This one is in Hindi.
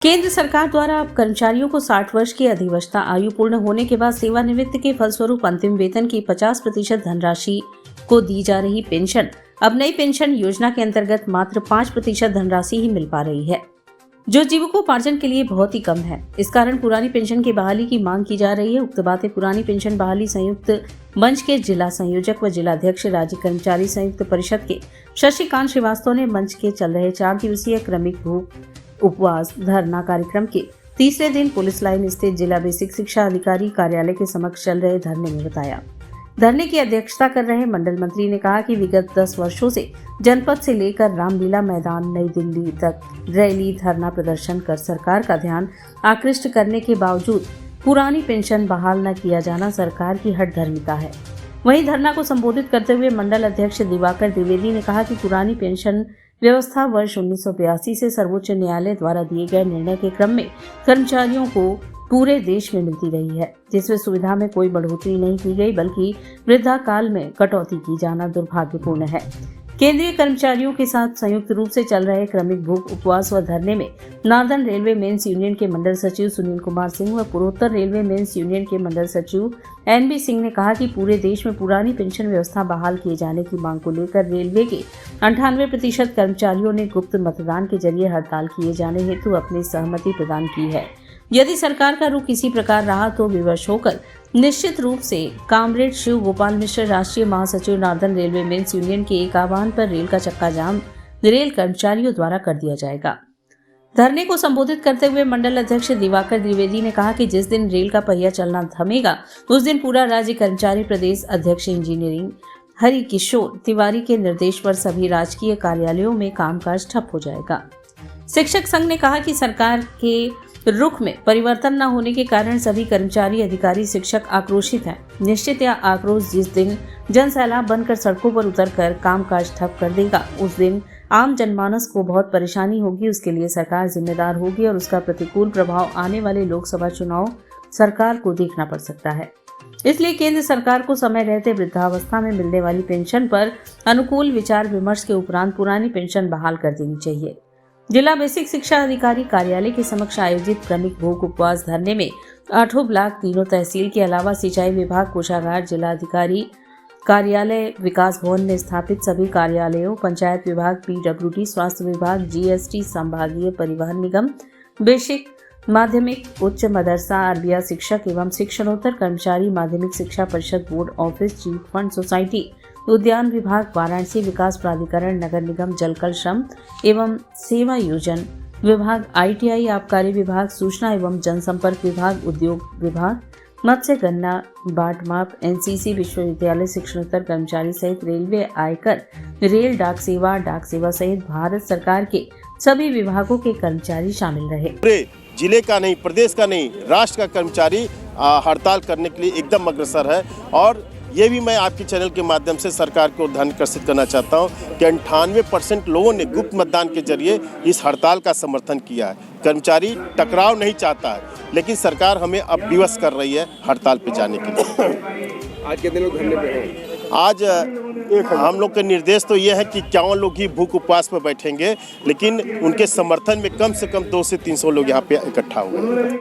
केंद्र सरकार द्वारा अब कर्मचारियों को 60 वर्ष की अधिवक्ता आयु पूर्ण होने के बाद सेवानिवृत्ति के फलस्वरूप अंतिम वेतन की 50% धनराशि को दी जा रही पेंशन अब नई पेंशन योजना के अंतर्गत मात्र 5% धनराशि ही मिल पा रही है, जो जीविकोपार्जन के लिए बहुत ही कम है। इस कारण पुरानी पेंशन की बहाली की मांग की जा रही है। उक्त बातें पुरानी पेंशन बहाली संयुक्त मंच के जिला संयोजक व जिलाध्यक्ष राज्य कर्मचारी संयुक्त परिषद के शशिकांत श्रीवास्तव ने मंच के चल रहे 4 दिवसीय क्रमिक भूख उपवास धरना कार्यक्रम के तीसरे दिन पुलिस लाइन स्थित जिला बेसिक शिक्षा अधिकारी कार्यालय के समक्ष चल रहे धरने में बताया। धरने की अध्यक्षता कर रहे मंडल मंत्री ने कहा कि विगत 10 वर्षों से जनपद से लेकर रामलीला मैदान नई दिल्ली तक रैली धरना प्रदर्शन कर सरकार का ध्यान आकृष्ट करने के बावजूद पुरानी पेंशन बहाल न किया जाना सरकार की हठधर्मिता है। वहीं धरना को संबोधित करते हुए मंडल अध्यक्ष दिवाकर द्विवेदी ने कहा कि पुरानी पेंशन व्यवस्था वर्ष 1982 से सर्वोच्च न्यायालय द्वारा दिए गए निर्णय के क्रम में कर्मचारियों को पूरे देश में मिलती रही है, जिसमें सुविधा में कोई बढ़ोतरी नहीं की गई बल्कि वृद्धा काल में कटौती की जाना दुर्भाग्यपूर्ण है। केंद्रीय कर्मचारियों के साथ संयुक्त रूप से चल रहे क्रमिक भूख उपवास व धरने में नॉर्दर्न रेलवे मेंस यूनियन के मंडल सचिव सुनील कुमार सिंह व पूर्वोत्तर रेलवे मेंस यूनियन के मंडल सचिव NB सिंह ने कहा कि पूरे देश में पुरानी पेंशन व्यवस्था बहाल किए जाने की मांग को लेकर रेलवे के 98% कर्मचारियों ने गुप्त मतदान के जरिए हड़ताल किए जाने हेतु अपनी सहमति प्रदान की है। यदि सरकार का रुख इसी प्रकार रहा तो विवश होकर निश्चित रूप से कामरेड शिव गोपाल मिश्र राष्ट्रीय महासचिव नॉर्दर्न रेलवे मेंस यूनियन के एक आह्वान पर रेल का चक्का जाम रेल कर्मचारियों द्वारा कर दिया जाएगा। धरने को संबोधित करते हुए मंडल अध्यक्ष दिवाकर द्विवेदी ने कहा कि जिस दिन रेल का पहिया चलना थमेगा उस दिन पूरा राज्य कर्मचारी प्रदेश अध्यक्ष इंजीनियरिंग हरि किशोर तिवारी के निर्देश पर सभी राजकीय कार्यालयों में कामकाज ठप हो जाएगा। शिक्षक संघ ने कहा कि सरकार के रुख में परिवर्तन न होने के कारण सभी कर्मचारी अधिकारी शिक्षक आक्रोशित हैं। निश्चित यह आक्रोश जिस दिन जन सैलाब बनकर सड़कों पर उतरकर कामकाज ठप कर देगा उस दिन आम जनमानस को बहुत परेशानी होगी। उसके लिए सरकार जिम्मेदार होगी और उसका प्रतिकूल प्रभाव आने वाले लोकसभा चुनाव सरकार को देखना पड़ सकता है। इसलिए केंद्र सरकार को समय रहते वृद्धावस्था में मिलने वाली पेंशन पर अनुकूल विचार विमर्श के उपरांत पुरानी पेंशन बहाल कर देनी चाहिए। जिला बेसिक शिक्षा अधिकारी कार्यालय के समक्ष आयोजित क्रमिक भूख उपवास धरने में 8 ब्लॉक तीनों तहसील के अलावा सिंचाई विभाग कोषागार जिला अधिकारी कार्यालय विकास भवन में स्थापित सभी कार्यालयों पंचायत विभाग PWD स्वास्थ्य विभाग GST संभागीय परिवहन निगम बेसिक माध्यमिक उच्च मदरसा अरबिया शिक्षक एवं शिक्षणोत्तर कर्मचारी माध्यमिक शिक्षा परिषद board office chit fund society उद्यान विभाग वाराणसी विकास प्राधिकरण नगर निगम जलकल श्रम एवं सेवा योजन विभाग ITI आबकारी विभाग सूचना एवं जनसंपर्क विभाग उद्योग विभाग मत्स्य गन्ना बाट माप NCC विश्वविद्यालय शिक्षणोत्तर कर्मचारी सहित रेलवे आयकर रेल डाक सेवा सहित भारत सरकार के सभी विभागों के कर्मचारी शामिल रहे। पूरे जिले का नहीं प्रदेश का नहीं राष्ट्र का कर्मचारी हड़ताल करने के लिए एकदम अग्रसर है और ये भी मैं आपके चैनल के माध्यम से सरकार को ध्यान आकर्षित करना चाहता हूँ कि 98% लोगों ने गुप्त मतदान के जरिए इस हड़ताल का समर्थन किया है। कर्मचारी टकराव नहीं चाहता है, लेकिन सरकार हमें अब विवश कर रही है हड़ताल पे जाने के लिए। आज के दिन लोग धरने पे हैं। आज हम लोग के निर्देश तो ये है कि 51 लोग ही भूख उपवास पर बैठेंगे, लेकिन उनके समर्थन में कम से कम 200 से 300 लोग यहाँ पे इकट्ठा हुए।